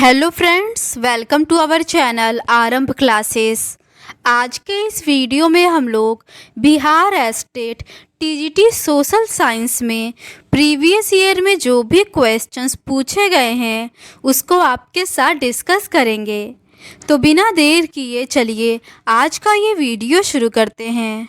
Hello friends, welcome to our channel Aarambh classes. आज के इस वीडियो में हम लोग Bihar state TGT social science में प्रीवियस ईयर में जो भी क्वेश्चंस पूछे गए हैं उसको आपके साथ डिस्कस करेंगे। तो बिना देर किए चलिए आज का ये वीडियो शुरू करते हैं।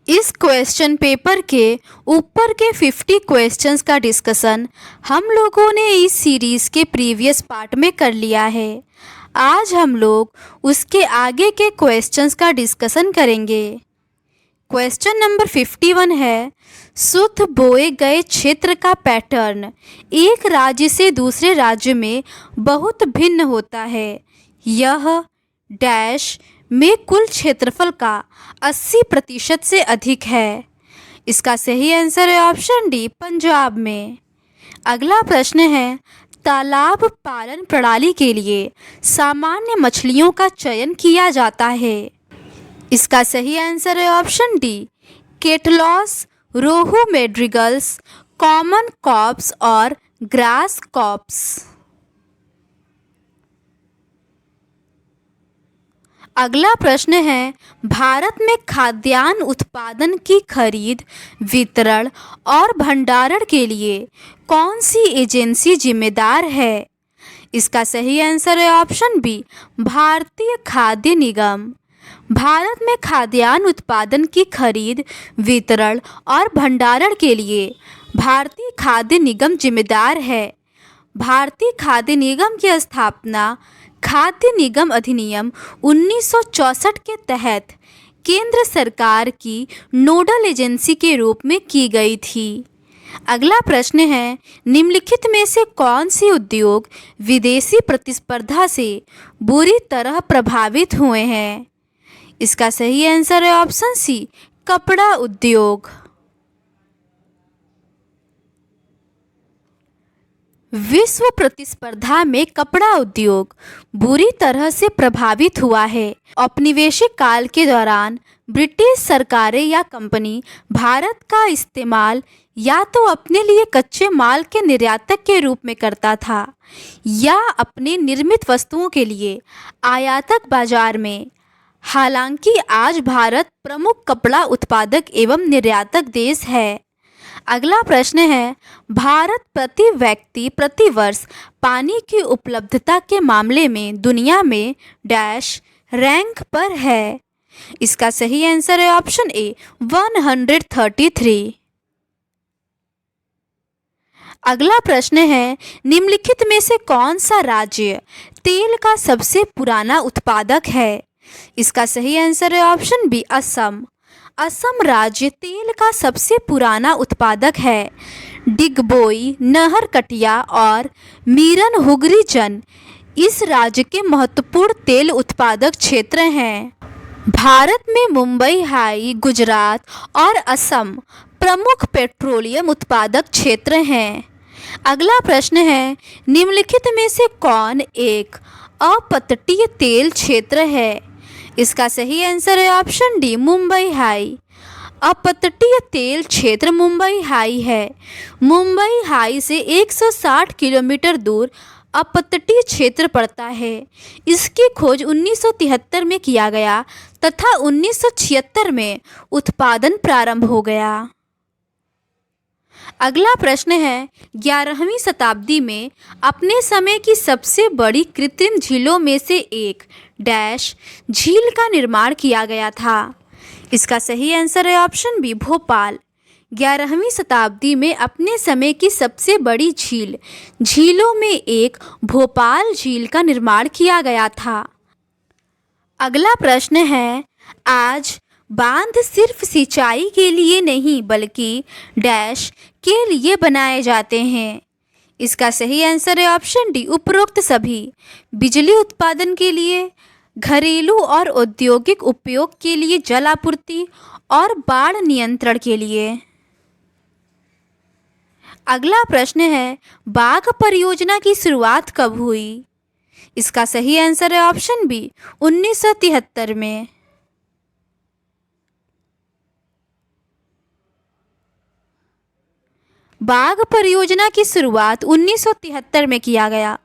इस क्वेश्चन पेपर के ऊपर के 50 क्वेश्चंस का डिस्कशन हम लोगों ने इस सीरीज़ के प्रीवियस पार्ट में कर लिया है। आज हम लोग उसके आगे के क्वेश्चंस का डिस्कशन करेंगे। क्वेश्चन नंबर 51 है, शुद्ध बोए गए क्षेत्र का पैटर्न एक राज्य से दूसरे राज्य में बहुत भिन्न होता है। यह डैश में कुल क्षेत्रफल का 80% से अधिक है। इसका सही आंसर है ऑप्शन डी, पंजाब में। अगला प्रश्न है, तालाब पालन प्रणाली के लिए सामान्य मछलियों का चयन किया जाता है। इसका सही आंसर है ऑप्शन डी, केटलॉस, रोहू मेड्रिगल्स, कॉमन कॉप्स और ग्रास कॉप्स। अगला प्रश्न है, भारत में खाद्यान्न उत्पादन की खरीद, वितरण और भंडारण के लिए कौन सी एजेंसी जिम्मेदार है? इसका सही आंसर है ऑप्शन बी, भारतीय खाद्य निगम। भारत में खाद्यान्न उत्पादन की खरीद, वितरण और भंडारण के लिए भारतीय खाद्य निगम जिम्मेदार है। भारतीय खाद्य निगम की स्थापना खाद्य निगम अधिनियम 1964 के तहत केंद्र सरकार की नोडल एजेंसी के रूप में की गई थी। अगला प्रश्न है, निम्नलिखित में से कौन सी उद्योग विदेशी प्रतिस्पर्धा से बुरी तरह प्रभावित हुए हैं? इसका सही आंसर है ऑप्शन सी, कपड़ा उद्योग। विश्व प्रतिस्पर्धा में कपड़ा उद्योग बुरी तरह से प्रभावित हुआ है। औपनिवेशिक काल के दौरान ब्रिटिश सरकारें या कंपनी भारत का इस्तेमाल या तो अपने लिए कच्चे माल के निर्यातक के रूप में करता था या अपने निर्मित वस्तुओं के लिए आयातक बाजार में। हालांकि आज भारत प्रमुख कपड़ा उत्पादक एवं निर्यातक देश है। अगला प्रश्न है, भारत प्रति व्यक्ति प्रति वर्ष पानी की उपलब्धता के मामले में दुनिया में डैश रैंक पर है। इसका सही आंसर है ऑप्शन ए, 133। अगला प्रश्न है, निम्नलिखित में से कौन सा राज्य तेल का सबसे पुराना उत्पादक है? इसका सही आंसर है ऑप्शन बी, असम। असम राज्य तेल का सबसे पुराना उत्पादक है। डिगबोई, नहरकटिया और मीरन हुगरी जन इस राज्य के महत्वपूर्ण तेल उत्पादक क्षेत्र हैं। भारत में मुंबई हाई, गुजरात और असम प्रमुख पेट्रोलियम उत्पादक क्षेत्र हैं। अगला प्रश्न है, निम्नलिखित में से कौन एक अपतटीय तेल क्षेत्र है? इसका सही आंसर है ऑप्शन डी, मुंबई हाई। अपतटीय तेल क्षेत्र मुंबई हाई है। मुंबई हाई से 160 किलोमीटर दूर अपतटीय क्षेत्र पड़ता है। इसकी खोज 1973 में किया गया तथा 1976 में उत्पादन प्रारंभ हो गया। अगला प्रश्न है, 11वीं शताब्दी में अपने समय की सबसे बड़ी कृत्रिम झीलों में से एक डैश झील का निर्माण किया गया था। इसका सही आंसर है ऑप्शन बी, भोपाल। 11वीं शताब्दी में अपने समय की सबसे बड़ी झीलों में एक भोपाल झील का निर्माण किया गया था। अगला प्रश्न है, आज बांध सिर्फ सिंचाई के लिए नहीं बल्कि डैश के लिए बनाए जाते हैं। इसका सही आंसर है ऑप्शन डी, उपरोक्त सभी। बिजली उत्पादन के लिए, घरेलू और औद्योगिक उपयोग के लिए, जल आपूर्ति और बाढ़ नियंत्रण के लिए। अगला प्रश्न है, बाघ परियोजना की शुरुआत कब हुई? इसका सही आंसर है ऑप्शन बी, 1973 में। बाघ परियोजना की शुरुआत 1973 में किया गया।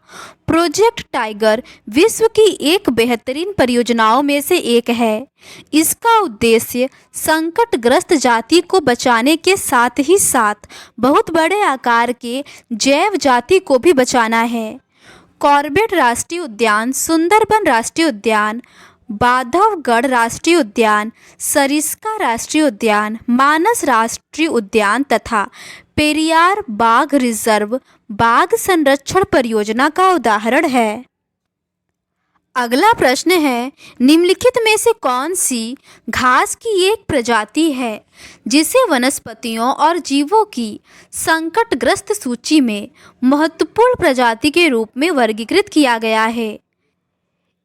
प्रोजेक्ट टाइगर विश्व की एक बेहतरीन परियोजनाओं में से एक है। इसका उद्देश्य संकटग्रस्त जाति को बचाने के साथ ही साथ बहुत बड़े आकार के जैव जाति को भी बचाना है। कॉर्बेट राष्ट्रीय उद्यान, सुंदरबन राष्ट्रीय उद्यान, बांधवगढ़ राष्ट्रीय उद्यान, सरिस्का राष्ट्रीय उद्यान, मानस राष्ट्रीय उद्यान तथा पेरियार बाघ रिजर्व बाघ संरक्षण परियोजना का उदाहरण है। अगला प्रश्न है, निम्नलिखित में से कौन सी घास की एक प्रजाति है जिसे वनस्पतियों और जीवों की संकटग्रस्त सूची में महत्वपूर्ण प्रजाति के रूप में वर्गीकृत किया गया है?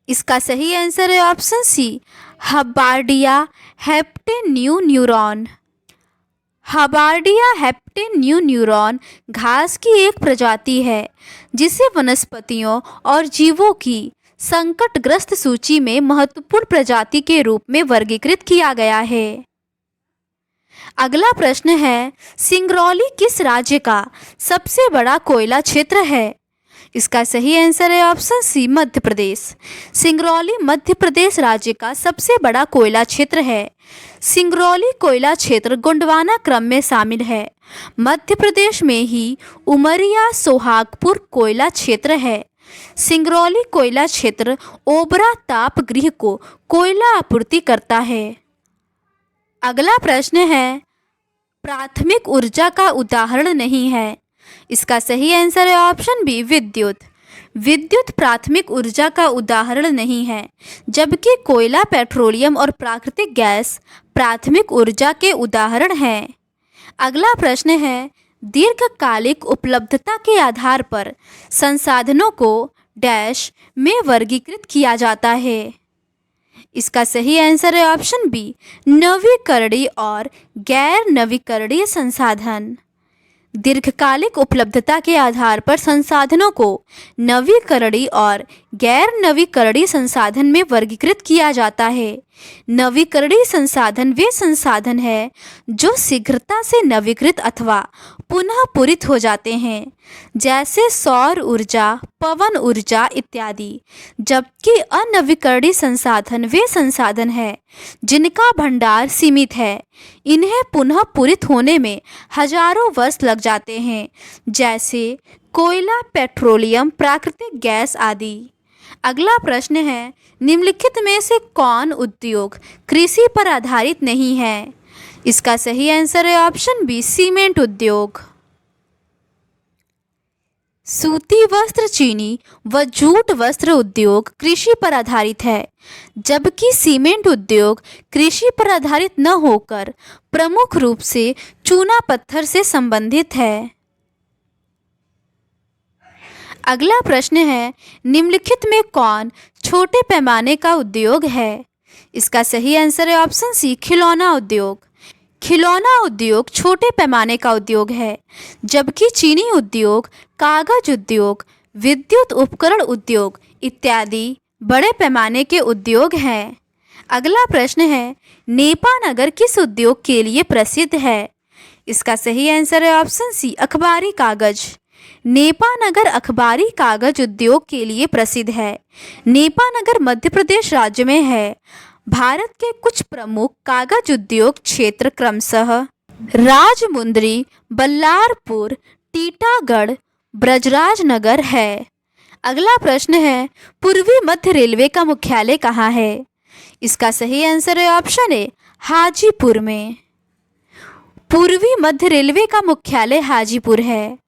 इसका सही आंसर है ऑप्शन सी, हबार्डिया हेप्टेन्यून्यूरॉन। हबार्डिया हेप्टेन्यून्यूरॉन घास की एक प्रजाति है जिसे वनस्पतियों और जीवों की संकटग्रस्त सूची में महत्वपूर्ण प्रजाति के रूप में वर्गीकृत किया गया है। अगला प्रश्न है, सिंगरौली किस राज्य का सबसे बड़ा कोयला क्षेत्र है? इसका सही आंसर है ऑप्शन सी, मध्य प्रदेश। सिंगरौली मध्य प्रदेश राज्य का सबसे बड़ा कोयला क्षेत्र है। सिंगरौली कोयला क्षेत्र गोंडवाना क्रम में शामिल है। मध्य प्रदेश में ही उमरिया सोहागपुर कोयला क्षेत्र है। सिंगरौली कोयला क्षेत्र ओबरा ताप गृह को कोयला आपूर्ति करता है। अगला प्रश्न है, प्राथमिक ऊर्जा का उदाहरण नहीं है। इसका सही आंसर है ऑप्शन बी, विद्युत। विद्युत प्राथमिक ऊर्जा का उदाहरण नहीं है, जबकि कोयला, पेट्रोलियम और प्राकृतिक गैस प्राथमिक ऊर्जा के उदाहरण हैं। अगला प्रश्न है, दीर्घकालिक उपलब्धता के आधार पर संसाधनों को डैश में वर्गीकृत किया जाता है। इसका सही आंसर है ऑप्शन बी, नवीकरणीय और गैर नवीकरणीय संसाधन। दीर्घकालिक उपलब्धता के आधार पर संसाधनों को नवीकरणीय और गैर नवीकरणीय संसाधन में वर्गीकृत किया जाता है। नवीकरणीय संसाधन वे संसाधन हैं जो शीघ्रता से नवीकृत अथवा पुनः पूरित हो जाते हैं, जैसे सौर ऊर्जा, पवन ऊर्जा इत्यादि। जबकि अनवीकरणीय संसाधन वे संसाधन हैं जिनका भंडार सीमित है। इन्हें पुनः पूरित होने में हजारों वर्ष लग जाते हैं, जैसे कोयला, पेट्रोलियम, प्राकृतिक गैस आदि। अगला प्रश्न है, निम्नलिखित में से कौन उद्योग कृषि पर आधारित नहीं है? इसका सही आंसर है ऑप्शन बी, सीमेंट उद्योग। सूती वस्त्र, चीनी व जूट वस्त्र उद्योग कृषि पर आधारित है, जबकि सीमेंट उद्योग कृषि पर आधारित न होकर प्रमुख रूप से चूना पत्थर से संबंधित है। अगला प्रश्न है, निम्नलिखित में कौन छोटे पैमाने का उद्योग है? इसका सही आंसर है ऑप्शन सी, खिलौना उद्योग। खिलौना उद्योग छोटे पैमाने का उद्योग है, जबकि चीनी उद्योग, कागज उद्योग, विद्युत उपकरण उद्योग इत्यादि बड़े पैमाने के उद्योग हैं। अगला प्रश्न है, नेपा नगर किस उद्योग के लिए प्रसिद्ध है? इसका सही आंसर है ऑप्शन सी, अखबारी कागज। नेपा नगर अखबारी कागज उद्योग के लिए प्रसिद्ध है। नेपा नगर मध्य प्रदेश राज्य में है। भारत के कुछ प्रमुख कागज उद्योग क्षेत्र क्रमशः राजमुंद्री, बल्लारपुर, टीटागढ़, ब्रजराज नगर है। अगला प्रश्न है, पूर्वी मध्य रेलवे का मुख्यालय कहाँ है? इसका सही आंसर है ऑप्शन ए, हाजीपुर में। पूर्वी मध्य रेलवे का मुख्यालय हाजीपुर है।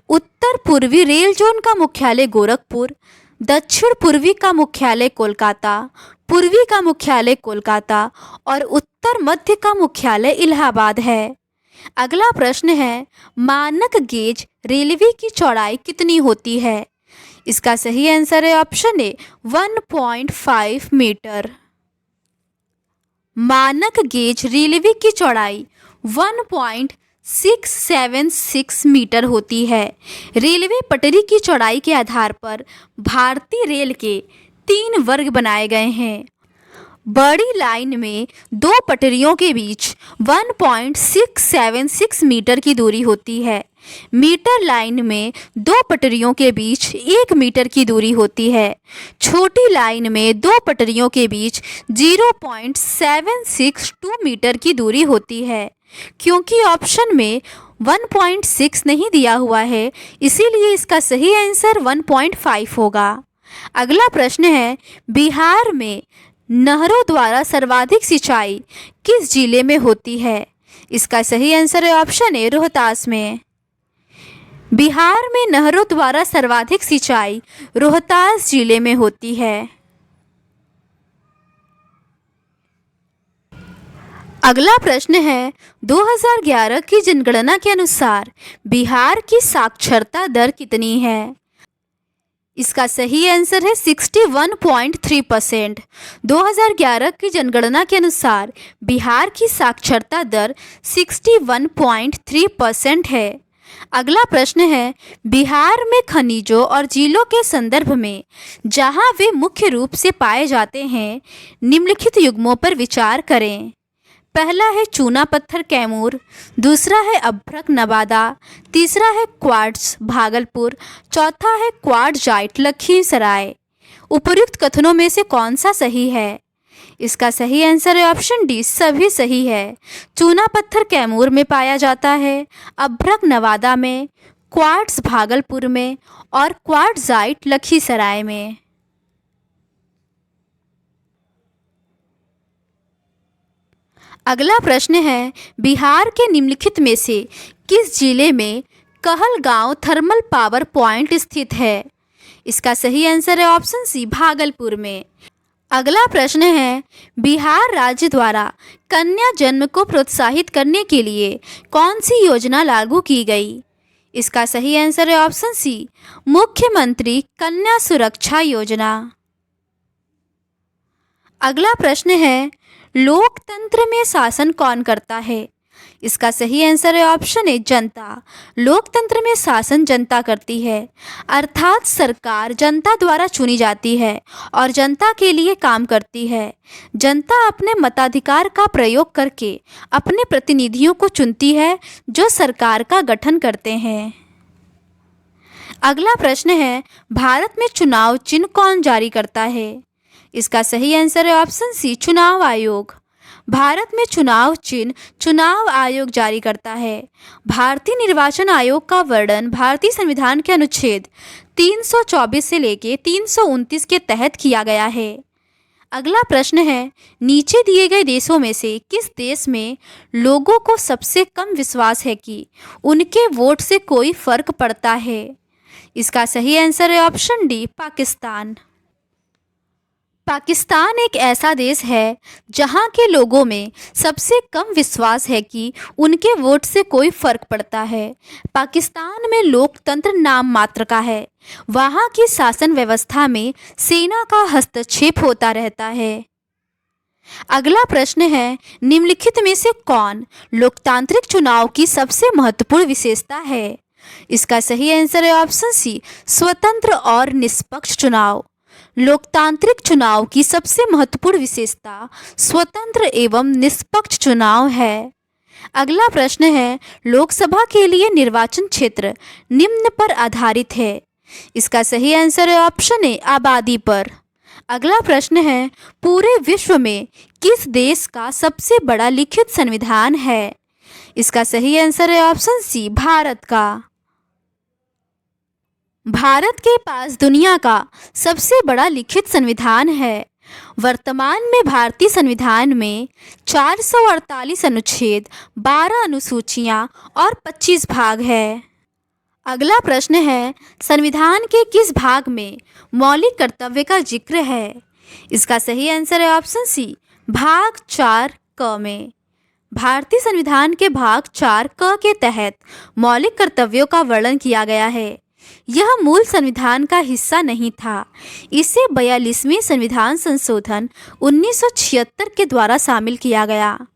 उत्तर पूर्वी रेल जोन का मुख्यालय गोरखपुर, दक्षिण पूर्वी का मुख्यालय कोलकाता, पूर्वी का मुख्यालय कोलकाता और उत्तर मध्य का मुख्यालय इलाहाबाद है। अगला प्रश्न है, मानक गेज रेलवे की चौड़ाई कितनी होती है? इसका सही आंसर है ऑप्शन ए, 1.5 मीटर। मानक गेज रेलवे की चौड़ाई 1.676 मीटर होती है। रेलवे पटरी की चौड़ाई के आधार पर भारतीय रेल के 3 वर्ग बनाए गए हैं। बड़ी लाइन में दो पटरियों के बीच 1.676 मीटर की दूरी होती है। मीटर लाइन में दो पटरियों के बीच 1 मीटर की दूरी होती है। छोटी लाइन में दो पटरियों के बीच 0.762 मीटर की दूरी होती है। क्योंकि ऑप्शन में 1.6 नहीं दिया हुआ है, इसीलिए इसका सही आंसर 1.5 होगा। अगला प्रश्न है, बिहार में नहरों द्वारा सर्वाधिक सिंचाई किस जिले में होती है? इसका सही आंसर है ऑप्शन ए, रोहतास में। बिहार में नहरों द्वारा सर्वाधिक सिंचाई रोहतास जिले में होती है। अगला प्रश्न है, 2011 की जनगणना के अनुसार बिहार की साक्षरता दर कितनी है? इसका सही आंसर है 61.3%। 2011 की जनगणना के अनुसार बिहार की साक्षरता दर 61.3% है। अगला प्रश्न है, बिहार में खनिजों और झीलों के संदर्भ में जहां वे मुख्य रूप से पाए जाते हैं, निम्नलिखित युग्मों पर विचार करें। पहला है चूना पत्थर कैमूर, दूसरा है अभ्रक नवादा, तीसरा है क्वार्ट्ज भागलपुर, चौथा है क्वार्ट्जाइट लखीसराय। उपर्युक्त कथनों में से कौन सा सही है? इसका सही आंसर है ऑप्शन डी, सभी सही है। चूना पत्थर कैमूर में पाया जाता है, अभ्रक नवादा में, क्वार्ट्ज भागलपुर में और क्वार्ट्जाइट लखीसराय में। अगला प्रश्न है, बिहार के निम्नलिखित में से किस जिले में कहलगांव थर्मल पावर प्वाइंट स्थित है? इसका सही आंसर है ऑप्शन सी, भागलपुर में। अगला प्रश्न है, बिहार राज्य द्वारा कन्या जन्म को प्रोत्साहित करने के लिए कौन सी योजना लागू की गई? इसका सही आंसर है ऑप्शन सी, मुख्यमंत्री कन्या सुरक्षा योजना। अगला प्रश्न है, लोकतंत्र में शासन कौन करता है? इसका सही आंसर है ऑप्शन ए, जनता। लोकतंत्र में शासन जनता करती है, अर्थात सरकार जनता द्वारा चुनी जाती है और जनता के लिए काम करती है। जनता अपने मताधिकार का प्रयोग करके अपने प्रतिनिधियों को चुनती है जो सरकार का गठन करते हैं। अगला प्रश्न है, भारत में चुनाव चिन्ह कौन जारी करता है? इसका सही आंसर है ऑप्शन सी, चुनाव आयोग। भारत में चुनाव चिन्ह चुनाव आयोग जारी करता है। भारतीय निर्वाचन आयोग का वर्णन भारतीय संविधान के अनुच्छेद 324 से लेकर 329 के तहत किया गया है। अगला प्रश्न है, नीचे दिए गए देशों में से किस देश में लोगों को सबसे कम विश्वास है कि उनके वोट से कोई फर्क पड़ता है? इसका सही आंसर है ऑप्शन डी, पाकिस्तान। पाकिस्तान एक ऐसा देश है जहां के लोगों में सबसे कम विश्वास है कि उनके वोट से कोई फर्क पड़ता है। पाकिस्तान में लोकतंत्र नाम मात्र का है। वहां की शासन व्यवस्था में सेना का हस्तक्षेप होता रहता है। अगला प्रश्न है, निम्नलिखित में से कौन लोकतांत्रिक चुनाव की सबसे महत्वपूर्ण विशेषता है? इसका सही आंसर है ऑप्शन सी, स्वतंत्र और निष्पक्ष चुनाव। लोकतांत्रिक चुनाव की सबसे महत्वपूर्ण विशेषता स्वतंत्र एवं निष्पक्ष चुनाव है। अगला प्रश्न है, लोकसभा के लिए निर्वाचन क्षेत्र निम्न पर आधारित है। इसका सही आंसर है ऑप्शन ए, आबादी पर। अगला प्रश्न है, पूरे विश्व में किस देश का सबसे बड़ा लिखित संविधान है? इसका सही आंसर है ऑप्शन सी, भारत का। भारत के पास दुनिया का सबसे बड़ा लिखित संविधान है। वर्तमान में भारतीय संविधान में 448 अनुच्छेद, 12 अनुसूचियां और 25 भाग है। अगला प्रश्न है, संविधान के किस भाग में मौलिक कर्तव्य का जिक्र है? इसका सही आंसर है ऑप्शन सी, भाग 4 क में। भारतीय संविधान के भाग 4 क के तहत मौलिक कर्तव्यों का वर्णन किया गया है। यह मूल संविधान का हिस्सा नहीं था। इसे 42वें संविधान संशोधन 1976 के द्वारा शामिल किया गया।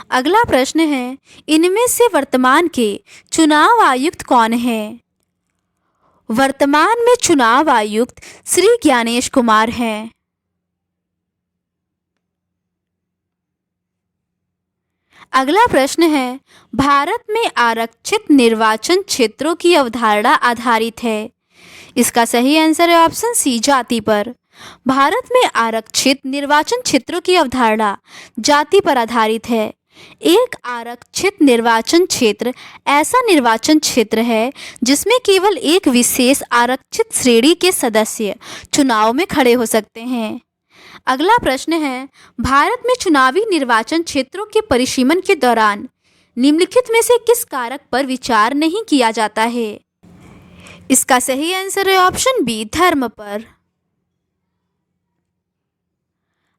अगला प्रश्न है, इनमें से वर्तमान के चुनाव आयुक्त कौन हैं? वर्तमान में चुनाव आयुक्त श्री ज्ञानेश कुमार हैं। अगला प्रश्न है, भारत में आरक्षित निर्वाचन क्षेत्रों की अवधारणा आधारित है। इसका सही आंसर है ऑप्शन सी, जाति पर। भारत में आरक्षित निर्वाचन क्षेत्रों की अवधारणा जाति पर आधारित है। एक आरक्षित निर्वाचन क्षेत्र ऐसा निर्वाचन क्षेत्र है जिसमें केवल एक विशेष आरक्षित श्रेणी के सदस्य चुनाव में खड़े हो सकते हैं। अगला प्रश्न है, भारत में चुनावी निर्वाचन क्षेत्रों के परिसीमन के दौरान निम्नलिखित में से किस कारक पर विचार नहीं किया जाता है? इसका सही आंसर है ऑप्शन बी, धर्म पर।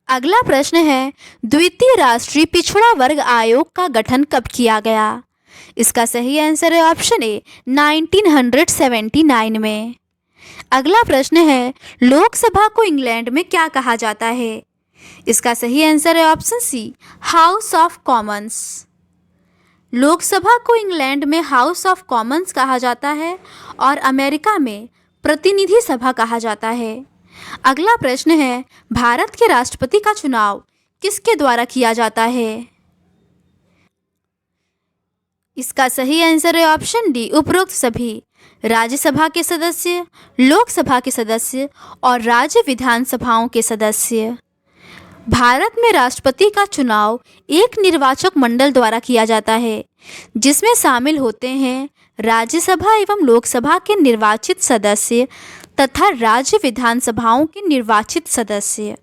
अगला प्रश्न है, द्वितीय राष्ट्रीय पिछड़ा वर्ग आयोग का गठन कब किया गया? इसका सही आंसर है ऑप्शन ए, 1979 में। अगला प्रश्न है, लोकसभा को इंग्लैंड में क्या कहा जाता है? इसका सही आंसर है option C, House of Commons. Lok Sabha को इंग्लैंड में हाउस ऑफ कॉमन्स कहा जाता है और अमेरिका में प्रतिनिधि सभा कहा जाता है। अगला प्रश्न है, भारत के राष्ट्रपति का चुनाव किसके द्वारा किया जाता है? इसका सही आंसर है ऑप्शन डी, उपरोक्त सभी राज्यसभा के सदस्य, लोकसभा के सदस्य और राज्य विधानसभाओं के सदस्य। भारत में राष्ट्रपति का चुनाव एक निर्वाचक मंडल द्वारा किया जाता है जिसमें शामिल होते हैं राज्यसभा एवं लोकसभा के निर्वाचित सदस्य तथा राज्य विधानसभाओं के निर्वाचित सदस्य।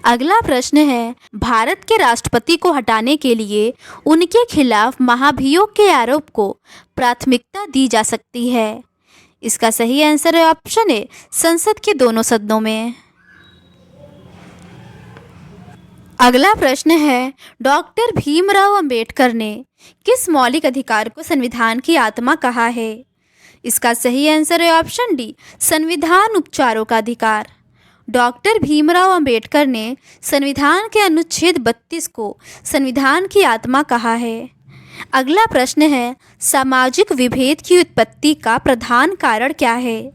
अगला प्रश्न है, भारत के राष्ट्रपति को हटाने के लिए उनके खिलाफ महाभियोग के आरोप को प्राथमिकता दी जा सकती है। इसका सही आंसर है ऑप्शन ए, संसद के दोनों सदनों में। अगला प्रश्न है, डॉक्टर भीमराव अंबेडकर ने किस मौलिक अधिकार को संविधान की आत्मा कहा है? इसका सही आंसर है ऑप्शन डी, संविधान उपचारों का अधिकार। डॉक्टर भीमराव अंबेडकर ने संविधान के अनुच्छेद 32 को संविधान की आत्मा कहा है। अगला प्रश्न है, सामाजिक विभेद की उत्पत्ति का प्रधान कारण क्या है?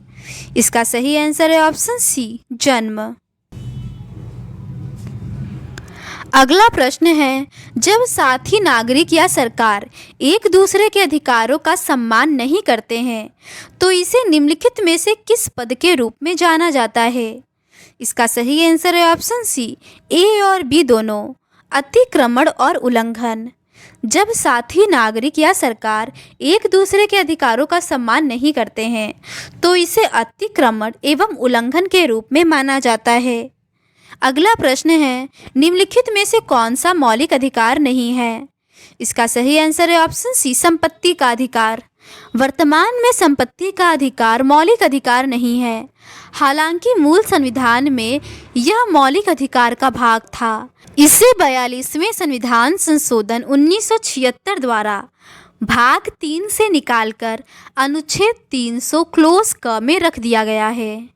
इसका सही आंसर है ऑप्शन सी, जन्म। अगला प्रश्न है, जब साथी नागरिक या सरकार एक दूसरे के अधिकारों का सम्मान नहीं करते हैं तो इसे निम्नलिखित में से किस पद के रूप में जाना जाता है? इसका सही आंसर है ऑप्शन सी, ए और बी दोनों, अतिक्रमण और उल्लंघन। जब साथी नागरिक या सरकार एक दूसरे के अधिकारों का सम्मान नहीं करते हैं तो इसे अतिक्रमण एवं उल्लंघन के रूप में माना जाता है। अगला प्रश्न है, निम्नलिखित में से कौन सा मौलिक अधिकार नहीं है? इसका सही आंसर है ऑप्शन सी, संपत्ति का अधिकार। वर्तमान में संपत्ति का अधिकार मौलिक अधिकार नहीं है, हालांकि मूल संविधान में यह मौलिक अधिकार का भाग था। इसे 42वें संविधान संशोधन 1976 द्वारा भाग 3 से निकालकर अनुच्छेद 300 क्लोज क में रख दिया गया है।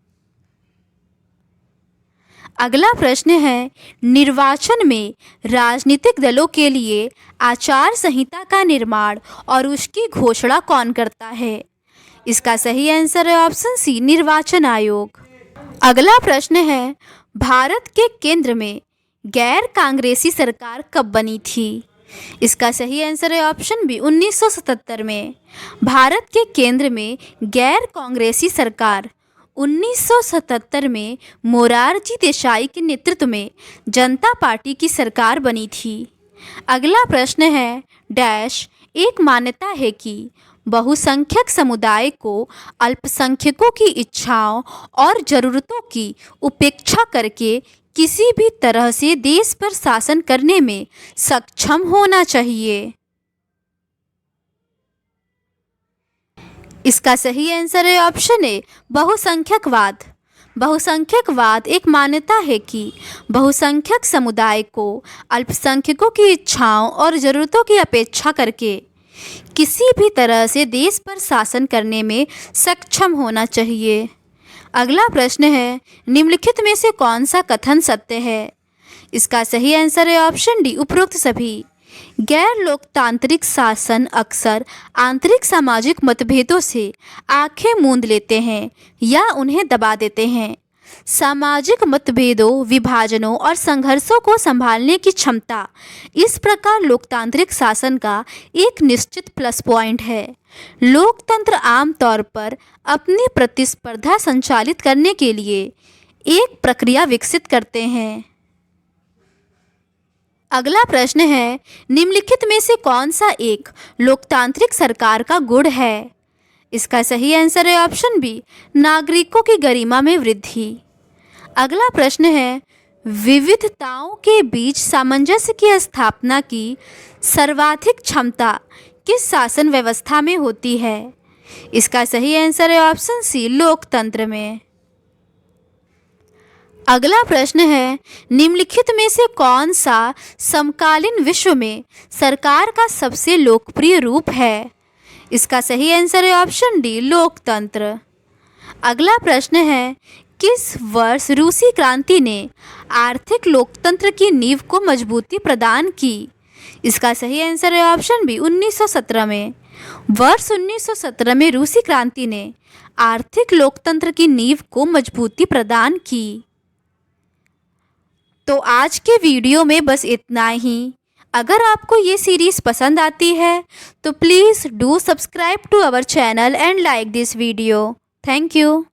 अगला प्रश्न है, निर्वाचन में राजनीतिक दलों के लिए आचार संहिता का निर्माण और उसकी घोषणा कौन करता है? इसका सही आंसर है ऑप्शन सी, निर्वाचन आयोग। अगला प्रश्न है, भारत के केंद्र में गैर कांग्रेसी सरकार कब बनी थी? इसका सही आंसर है ऑप्शन बी, 1977 में। भारत के केंद्र में गैर कांग्रेसी सरकार 1977 में मोरारजी देसाई के नेतृत्व में जनता पार्टी की सरकार बनी थी। अगला प्रश्न है, डैश एक मान्यता है कि बहुसंख्यक समुदाय को अल्पसंख्यकों की इच्छाओं और ज़रूरतों की उपेक्षा करके किसी भी तरह से देश पर शासन करने में सक्षम होना चाहिए। इसका सही आंसर है ऑप्शन ए, बहुसंख्यकवाद। बहुसंख्यकवाद एक मान्यता है कि बहुसंख्यक समुदाय को अल्पसंख्यकों की इच्छाओं और ज़रूरतों की अपेक्षा करके किसी भी तरह से देश पर शासन करने में सक्षम होना चाहिए। अगला प्रश्न है, निम्नलिखित में से कौन सा कथन सत्य है? इसका सही आंसर है ऑप्शन डी, उपरोक्त सभी। गैर लोकतांत्रिक शासन अक्सर आंतरिक सामाजिक मतभेदों से आंखें मूंद लेते हैं या उन्हें दबा देते हैं। सामाजिक मतभेदों, विभाजनों और संघर्षों को संभालने की क्षमता इस प्रकार लोकतांत्रिक शासन का एक निश्चित प्लस पॉइंट है। लोकतंत्र आमतौर पर अपनी प्रतिस्पर्धा संचालित करने के लिए एक प्रक्रिया विकसित करते हैं। अगला प्रश्न है, निम्नलिखित में से कौन सा एक लोकतांत्रिक सरकार का गुण है? इसका सही आंसर है ऑप्शन बी, नागरिकों की गरिमा में वृद्धि। अगला प्रश्न है, विविधताओं के बीच सामंजस्य की स्थापना की सर्वाधिक क्षमता किस शासन व्यवस्था में होती है? इसका सही आंसर है ऑप्शन सी, लोकतंत्र में। अगला प्रश्न है, निम्नलिखित में से कौन सा समकालीन विश्व में सरकार का सबसे लोकप्रिय रूप है? इसका सही आंसर है ऑप्शन डी, लोकतंत्र। अगला प्रश्न है, किस वर्ष रूसी क्रांति ने आर्थिक लोकतंत्र की नींव को मजबूती प्रदान की? इसका सही आंसर है ऑप्शन बी, 1917 में। वर्ष 1917 में रूसी क्रांति ने आर्थिक लोकतंत्र की नींव को मजबूती प्रदान की। तो आज के वीडियो में बस इतना ही। अगर आपको ये सीरीज़ पसंद आती है तो please do subscribe to our channel and like this video. Thank you.